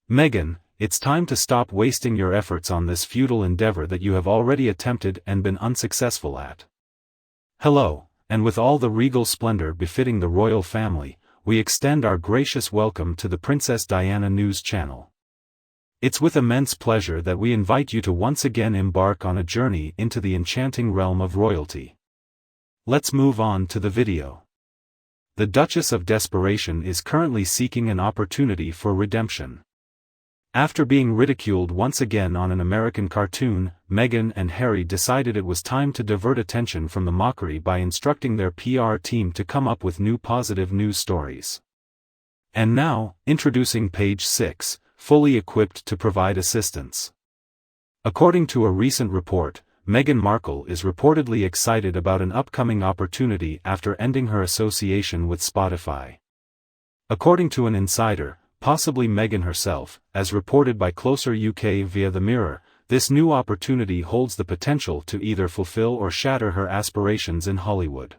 Meghan, it's time to stop wasting your efforts on this futile endeavor that you have already attempted and been unsuccessful at. Hello, and with all the regal splendor befitting the royal family, we extend our gracious welcome to the Princess Diana News Channel. It's with immense pleasure that we invite you to once again embark on a journey into the enchanting realm of royalty. Let's move on to the video. The Duchess of Desperation is currently seeking an opportunity for redemption. After being ridiculed once again on an American cartoon, Meghan and Harry decided it was time to divert attention from the mockery by instructing their PR team to come up with new positive news stories. And now, introducing page 6, fully equipped to provide assistance. According to a recent report, Meghan Markle is reportedly excited about an upcoming opportunity after ending her association with Spotify. According to an insider, possibly Meghan herself, as reported by Closer UK via The Mirror, this new opportunity holds the potential to either fulfill or shatter her aspirations in Hollywood.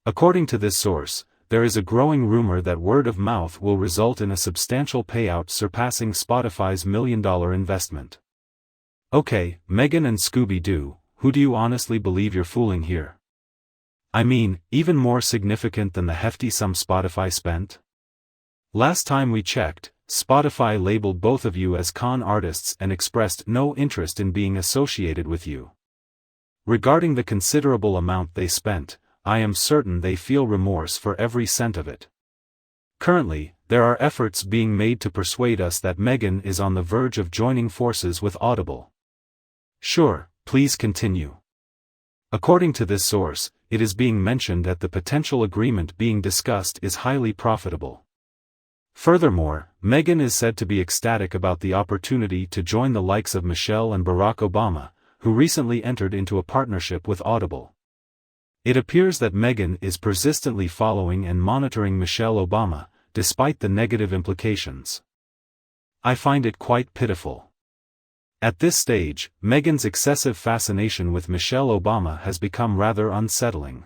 According to this source, there is a growing rumor that word of mouth will result in a substantial payout surpassing Spotify's $1 million investment. Okay, Meghan and Scooby-Doo, who do you honestly believe you're fooling here? I mean, even more significant than the hefty sum Spotify spent? Last time we checked, Spotify labeled both of you as con artists and expressed no interest in being associated with you. Regarding the considerable amount they spent, I am certain they feel remorse for every cent of it. Currently, there are efforts being made to persuade us that Meghan is on the verge of joining forces with Audible. Sure, please continue. According to this source, it is being mentioned that the potential agreement being discussed is highly profitable. Furthermore, Meghan is said to be ecstatic about the opportunity to join the likes of Michelle and Barack Obama, who recently entered into a partnership with Audible. It appears that Meghan is persistently following and monitoring Michelle Obama, despite the negative implications. I find it quite pitiful. At this stage, Meghan's excessive fascination with Michelle Obama has become rather unsettling.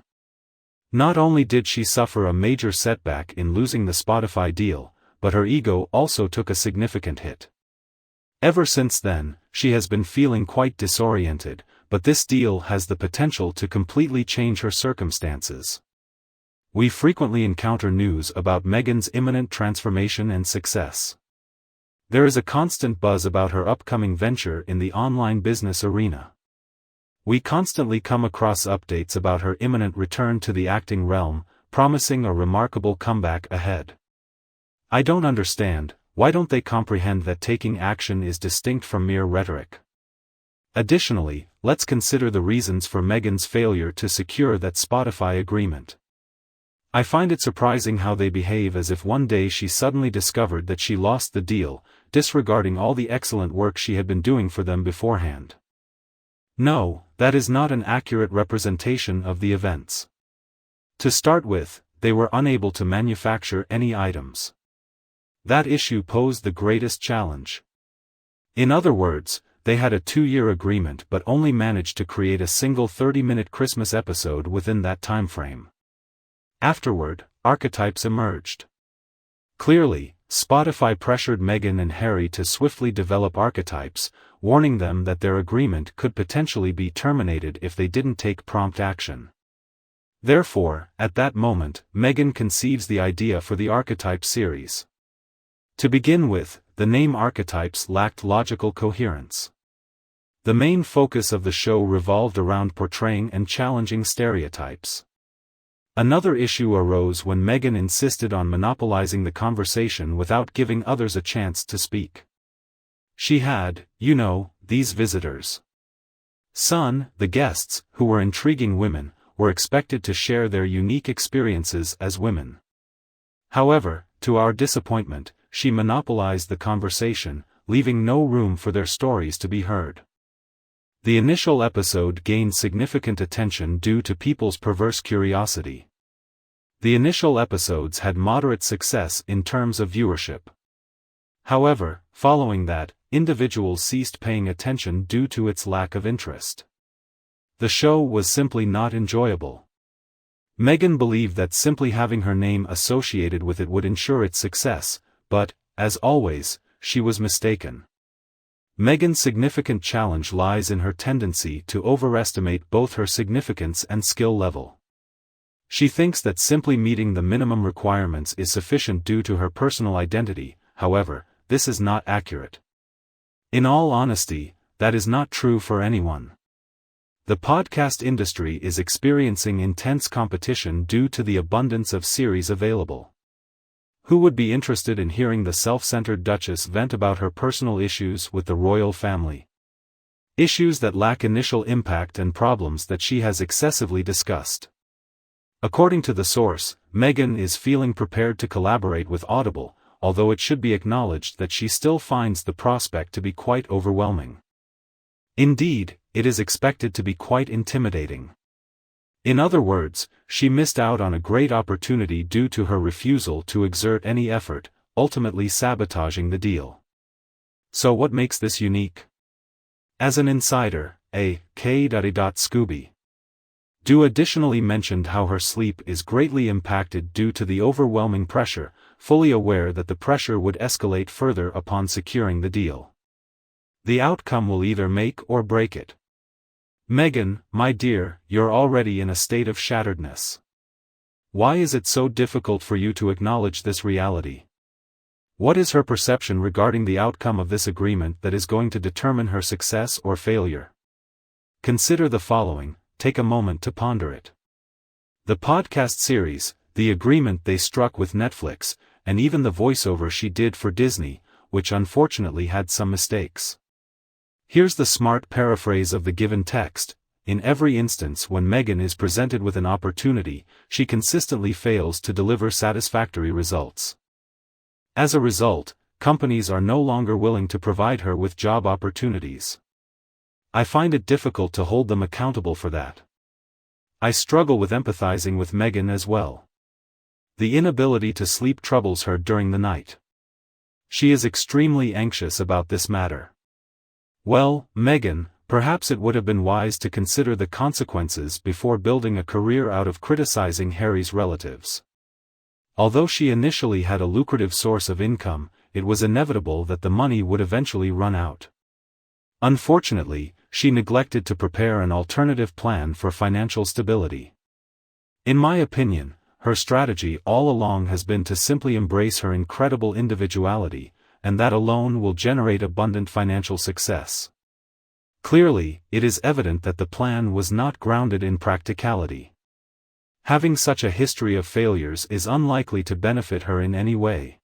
Not only did she suffer a major setback in losing the Spotify deal, but her ego also took a significant hit. Ever since then, she has been feeling quite disoriented, but this deal has the potential to completely change her circumstances. We frequently encounter news about Meghan's imminent transformation and success. There is a constant buzz about her upcoming venture in the online business arena. We constantly come across updates about her imminent return to the acting realm, promising a remarkable comeback ahead. I don't understand, why don't they comprehend that taking action is distinct from mere rhetoric? Additionally, let's consider the reasons for Meghan's failure to secure that Spotify agreement. I find it surprising how they behave as if one day she suddenly discovered that she lost the deal, disregarding all the excellent work she had been doing for them beforehand. No, that is not an accurate representation of the events. To start with, they were unable to manufacture any items. That issue posed the greatest challenge. In other words, they had a 2-year agreement but only managed to create a single 30-minute Christmas episode within that timeframe. Afterward, archetypes emerged. Clearly, Spotify pressured Meghan and Harry to swiftly develop archetypes, warning them that their agreement could potentially be terminated if they didn't take prompt action. Therefore, at that moment, Meghan conceives the idea for the archetype series. To begin with, the name Archetypes lacked logical coherence. The main focus of the show revolved around portraying and challenging stereotypes. Another issue arose when Meghan insisted on monopolizing the conversation without giving others a chance to speak. She had, these visitors. The guests, who were intriguing women, were expected to share their unique experiences as women. However, to our disappointment, she monopolized the conversation, leaving no room for their stories to be heard. The initial episode gained significant attention due to people's perverse curiosity. The initial episodes had moderate success in terms of viewership. However, following that, individuals ceased paying attention due to its lack of interest. The show was simply not enjoyable. Meghan believed that simply having her name associated with it would ensure its success, but, as always, she was mistaken. Meghan's significant challenge lies in her tendency to overestimate both her significance and skill level. She thinks that simply meeting the minimum requirements is sufficient due to her personal identity. However, this is not accurate. In all honesty, that is not true for anyone. The podcast industry is experiencing intense competition due to the abundance of series available. Who would be interested in hearing the self-centered Duchess vent about her personal issues with the royal family? Issues that lack initial impact and problems that she has excessively discussed. According to the source, Meghan is feeling prepared to collaborate with Audible, although it should be acknowledged that she still finds the prospect to be quite overwhelming. Indeed, it is expected to be quite intimidating. In other words, she missed out on a great opportunity due to her refusal to exert any effort, ultimately sabotaging the deal. So what makes this unique? As an insider, Scooby Do additionally mentioned how her sleep is greatly impacted due to the overwhelming pressure, fully aware that the pressure would escalate further upon securing the deal. The outcome will either make or break it. Meghan, my dear, you're already in a state of shatteredness. Why is it so difficult for you to acknowledge this reality? What is her perception regarding the outcome of this agreement that is going to determine her success or failure? Consider the following, take a moment to ponder it. The podcast series, the agreement they struck with Netflix, and even the voiceover she did for Disney, which unfortunately had some mistakes. Here's the smart paraphrase of the given text: in every instance when Meghan is presented with an opportunity, she consistently fails to deliver satisfactory results. As a result, companies are no longer willing to provide her with job opportunities. I find it difficult to hold them accountable for that. I struggle with empathizing with Meghan as well. The inability to sleep troubles her during the night. She is extremely anxious about this matter. Well, Meghan, perhaps it would have been wise to consider the consequences before building a career out of criticizing Harry's relatives. Although she initially had a lucrative source of income, it was inevitable that the money would eventually run out. Unfortunately, she neglected to prepare an alternative plan for financial stability. In my opinion, her strategy all along has been to simply embrace her incredible individuality, and that alone will generate abundant financial success. Clearly, it is evident that the plan was not grounded in practicality. Having such a history of failures is unlikely to benefit her in any way.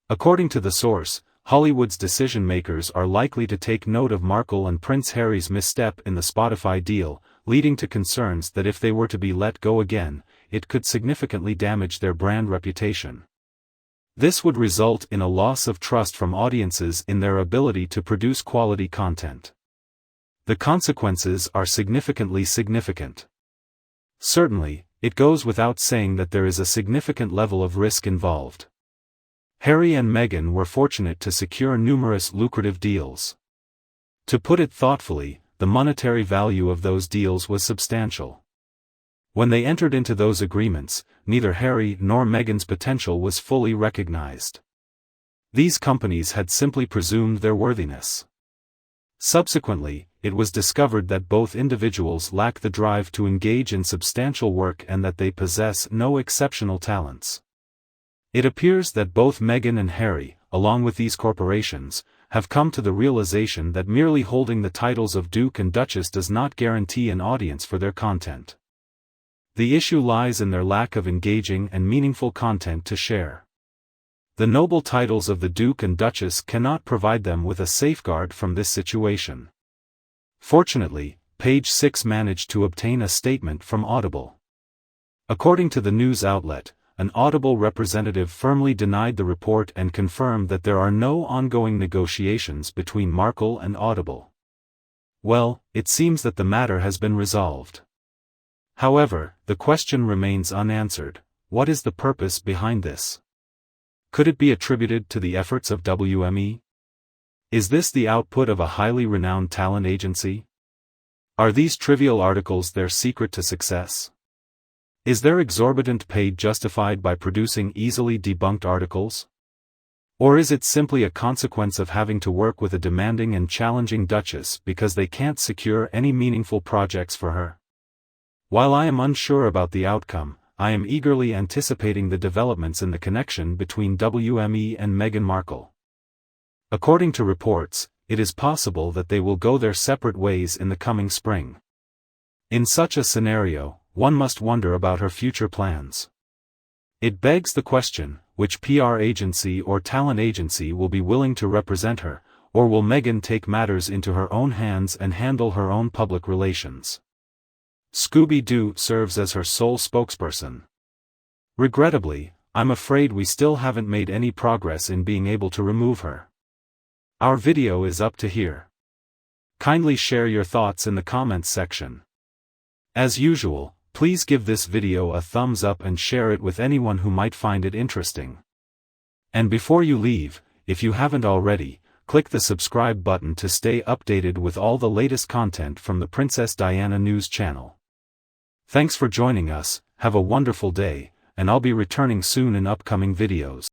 According to the source, Hollywood's decision-makers are likely to take note of Markle and Prince Harry's misstep in the Spotify deal, leading to concerns that if they were to be let go again, it could significantly damage their brand reputation. This would result in a loss of trust from audiences in their ability to produce quality content. The consequences are significant. Certainly, it goes without saying that there is a significant level of risk involved. Harry and Meghan were fortunate to secure numerous lucrative deals. To put it thoughtfully, the monetary value of those deals was substantial. When they entered into those agreements, neither Harry nor Meghan's potential was fully recognized. These companies had simply presumed their worthiness. Subsequently, it was discovered that both individuals lack the drive to engage in substantial work and that they possess no exceptional talents. It appears that both Meghan and Harry, along with these corporations, have come to the realization that merely holding the titles of Duke and Duchess does not guarantee an audience for their content. The issue lies in their lack of engaging and meaningful content to share. The noble titles of the Duke and Duchess cannot provide them with a safeguard from this situation. Fortunately, Page 6 managed to obtain a statement from Audible. According to the news outlet, an Audible representative firmly denied the report and confirmed that there are no ongoing negotiations between Markle and Audible. Well, it seems that the matter has been resolved. However, the question remains unanswered: what is the purpose behind this? Could it be attributed to the efforts of WME? Is this the output of a highly renowned talent agency? Are these trivial articles their secret to success? Is their exorbitant pay justified by producing easily debunked articles? Or is it simply a consequence of having to work with a demanding and challenging Duchess because they can't secure any meaningful projects for her? While I am unsure about the outcome, I am eagerly anticipating the developments in the connection between WME and Meghan Markle. According to reports, it is possible that they will go their separate ways in the coming spring. In such a scenario, one must wonder about her future plans. It begs the question, which PR agency or talent agency will be willing to represent her, or will Meghan take matters into her own hands and handle her own public relations? Scooby-Doo serves as her sole spokesperson. Regrettably, I'm afraid we still haven't made any progress in being able to remove her. Our video is up to here. Kindly share your thoughts in the comments section. As usual, please give this video a thumbs up and share it with anyone who might find it interesting. And before you leave, if you haven't already, click the subscribe button to stay updated with all the latest content from the Princess Diana News channel. Thanks for joining us, have a wonderful day, and I'll be returning soon in upcoming videos.